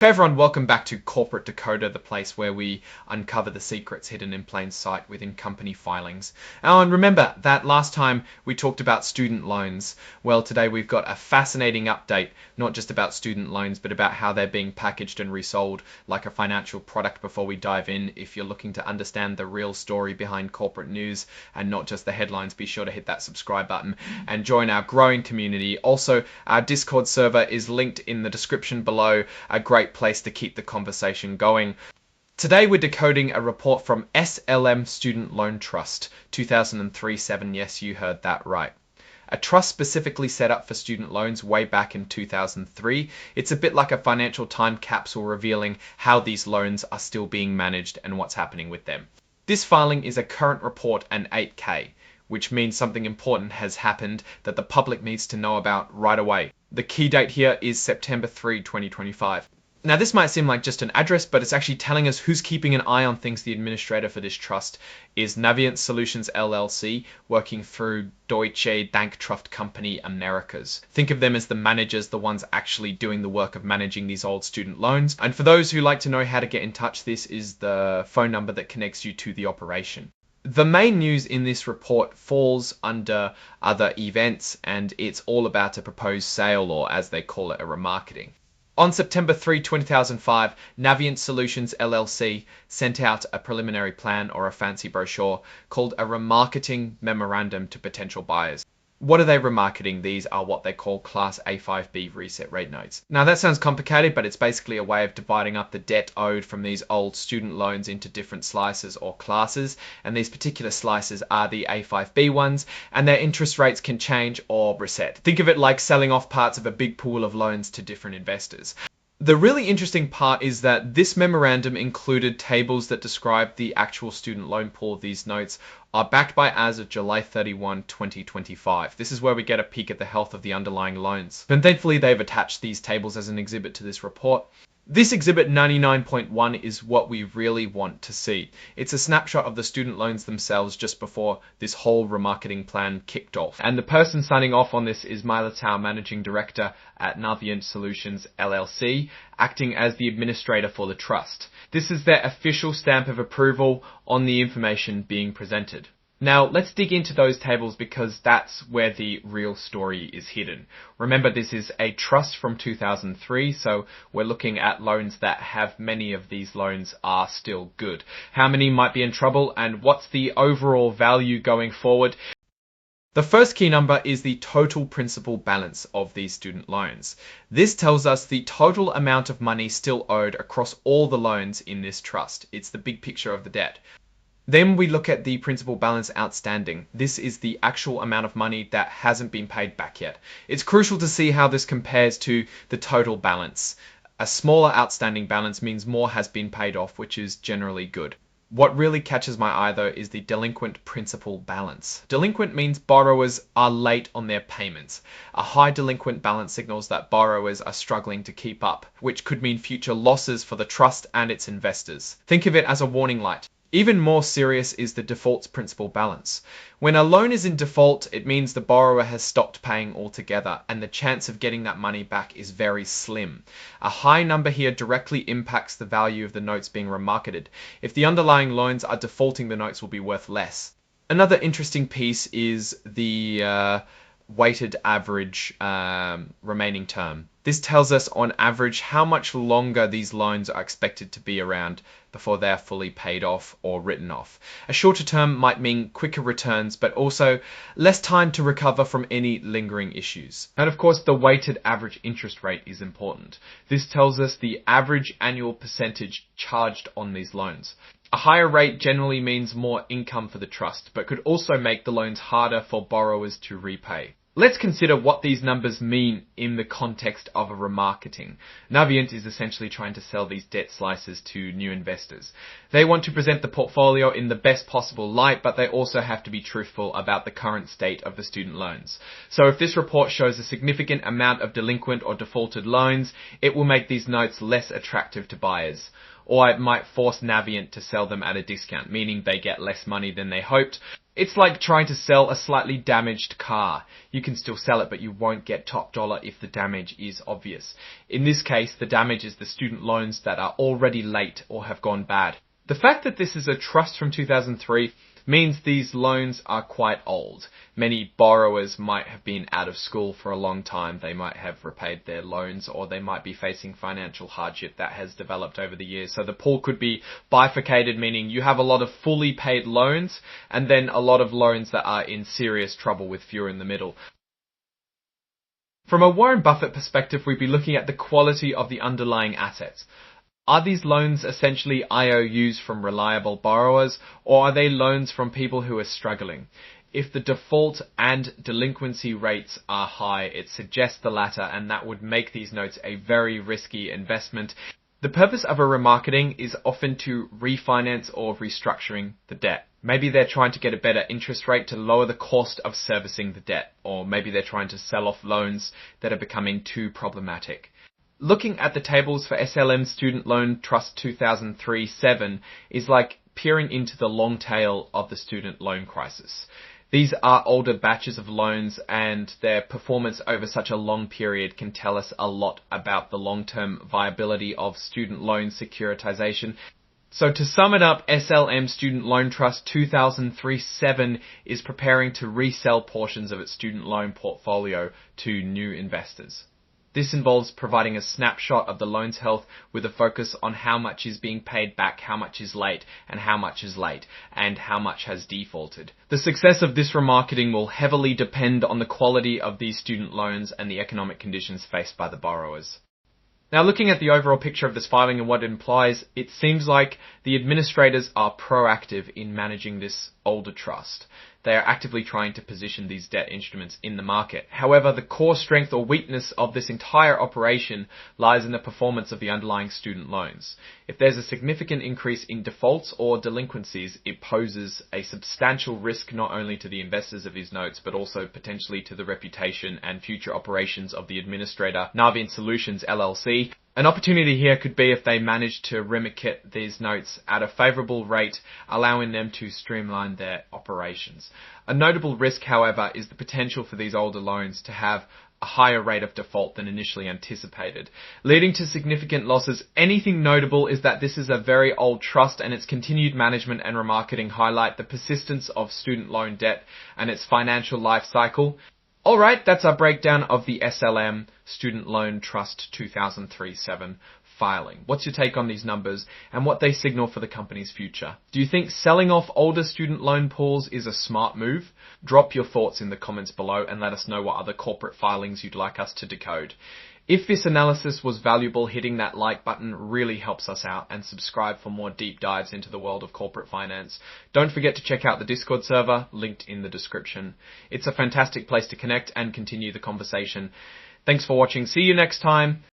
Hey everyone, welcome back to Corporate Decoder, the place where we uncover the secrets hidden in plain sight within company filings. And remember that last time we talked about student loans. Well, today we've got a fascinating update, not just about student loans, but about how they're being packaged and resold like a financial product. Before we dive in, if you're looking to understand the real story behind corporate news and not just the headlines, be sure to hit that subscribe button and join our growing community. Also, our Discord server is linked in the description below, a great place to keep the conversation going. Today we're decoding a report from SLM Student Loan Trust, 2003-7. Yes, you heard that right. A trust specifically set up for student loans way back in 2003. It's a bit like a financial time capsule revealing how these loans are still being managed and what's happening with them. This filing is a current report and 8K, which means something important has happened that the public needs to know about right away. The key date here is September 3, 2025. Now, this might seem like just an address, but it's actually telling us who's keeping an eye on things. The administrator for this trust is Navient Solutions LLC, working through Deutsche Danktraft Company Americas. Think of them as the managers, the ones actually doing the work of managing these old student loans. And for those who like to know how to get in touch, this is the phone number that connects you to the operation. The main news in this report falls under other events, and it's all about a proposed sale, or as they call it, a remarketing. On September 3, 2005, Navient Solutions LLC sent out a preliminary plan, or a fancy brochure, called a remarketing memorandum to potential buyers. What are they remarketing? These are what they call Class A5B reset rate notes. Now that sounds complicated, but it's basically a way of dividing up the debt owed from these old student loans into different slices or classes, and these particular slices are the A5B ones, and their interest rates can change or reset. Think of it like selling off parts of a big pool of loans to different investors. The really interesting part is that this memorandum included tables that describe the actual student loan pool. These notes are backed by as of July 31, 2025. This is where we get a peek at the health of the underlying loans. And thankfully, they've attached these tables as an exhibit to this report. This exhibit 99.1 is what we really want to see. It's a snapshot of the student loans themselves just before this whole remarketing plan kicked off. And the person signing off on this is Myla Tao, Managing Director at Navient Solutions LLC, acting as the administrator for the trust. This is their official stamp of approval on the information being presented. Now, let's dig into those tables because that's where the real story is hidden. Remember, this is a trust from 2003, so we're looking at loans that have many of these loans are still good. How many might be in trouble, and what's the overall value going forward? The first key number is the total principal balance of these student loans. This tells us the total amount of money still owed across all the loans in this trust. It's the big picture of the debt. Then we look at the principal balance outstanding. This is the actual amount of money that hasn't been paid back yet. It's crucial to see how this compares to the total balance. A smaller outstanding balance means more has been paid off, which is generally good. What really catches my eye though is the delinquent principal balance. Delinquent means borrowers are late on their payments. A high delinquent balance signals that borrowers are struggling to keep up, which could mean future losses for the trust and its investors. Think of it as a warning light. Even more serious is the default principal balance. When a loan is in default, it means the borrower has stopped paying altogether, and the chance of getting that money back is very slim. A high number here directly impacts the value of the notes being remarketed. If the underlying loans are defaulting, the notes will be worth less. Another interesting piece is the weighted average remaining term. This tells us on average how much longer these loans are expected to be around before they're fully paid off or written off. A shorter term might mean quicker returns, but also less time to recover from any lingering issues. And of course, the weighted average interest rate is important. This tells us the average annual percentage charged on these loans. A higher rate generally means more income for the trust, but could also make the loans harder for borrowers to repay. Let's consider what these numbers mean in the context of a remarketing. Navient is essentially trying to sell these debt slices to new investors. They want to present the portfolio in the best possible light, but they also have to be truthful about the current state of the student loans. So if this report shows a significant amount of delinquent or defaulted loans, it will make these notes less attractive to buyers. Or it might force Navient to sell them at a discount, meaning they get less money than they hoped. It's like trying to sell a slightly damaged car. You can still sell it, but you won't get top dollar if the damage is obvious. In this case, the damage is the student loans that are already late or have gone bad. The fact that this is a trust from 2003 means these loans are quite old. Many borrowers might have been out of school for a long time. They might have repaid their loans, or they might be facing financial hardship that has developed over the years. So the pool could be bifurcated, meaning you have a lot of fully paid loans and then a lot of loans that are in serious trouble with fewer in the middle. From a Warren Buffett perspective, we'd be looking at the quality of the underlying assets. Are these loans essentially IOUs from reliable borrowers, or are they loans from people who are struggling? If the default and delinquency rates are high, it suggests the latter, and that would make these notes a very risky investment. The purpose of a remarketing is often to refinance or restructuring the debt. Maybe they're trying to get a better interest rate to lower the cost of servicing the debt, or maybe they're trying to sell off loans that are becoming too problematic. Looking at the tables for SLM Student Loan Trust 2003-7 is like peering into the long tail of the student loan crisis. These are older batches of loans, and their performance over such a long period can tell us a lot about the long-term viability of student loan securitization. So to sum it up, SLM Student Loan Trust 2003-7 is preparing to resell portions of its student loan portfolio to new investors. This involves providing a snapshot of the loan's health with a focus on how much is being paid back, how much is late, and how much has defaulted. The success of this remarketing will heavily depend on the quality of these student loans and the economic conditions faced by the borrowers. Now, looking at the overall picture of this filing and what it implies, it seems like the administrators are proactive in managing this older trust. They are actively trying to position these debt instruments in the market. However, the core strength or weakness of this entire operation lies in the performance of the underlying student loans. If there's a significant increase in defaults or delinquencies, it poses a substantial risk not only to the investors of these notes, but also potentially to the reputation and future operations of the administrator, Navient Solutions LLC. An opportunity here could be if they manage to remit these notes at a favourable rate, allowing them to streamline their operations. A notable risk, however, is the potential for these older loans to have a higher rate of default than initially anticipated, leading to significant losses. Anything notable is that this is a very old trust, and its continued management and remarketing highlight the persistence of student loan debt and its financial life cycle. Alright, that's our breakdown of the SLM Student Loan Trust 2003-7 filing. What's your take on these numbers and what they signal for the company's future? Do you think selling off older student loan pools is a smart move? Drop your thoughts in the comments below and let us know what other corporate filings you'd like us to decode. If this analysis was valuable, hitting that like button really helps us out, and subscribe for more deep dives into the world of corporate finance. Don't forget to check out the Discord server, linked in the description. It's a fantastic place to connect and continue the conversation. Thanks for watching. See you next time.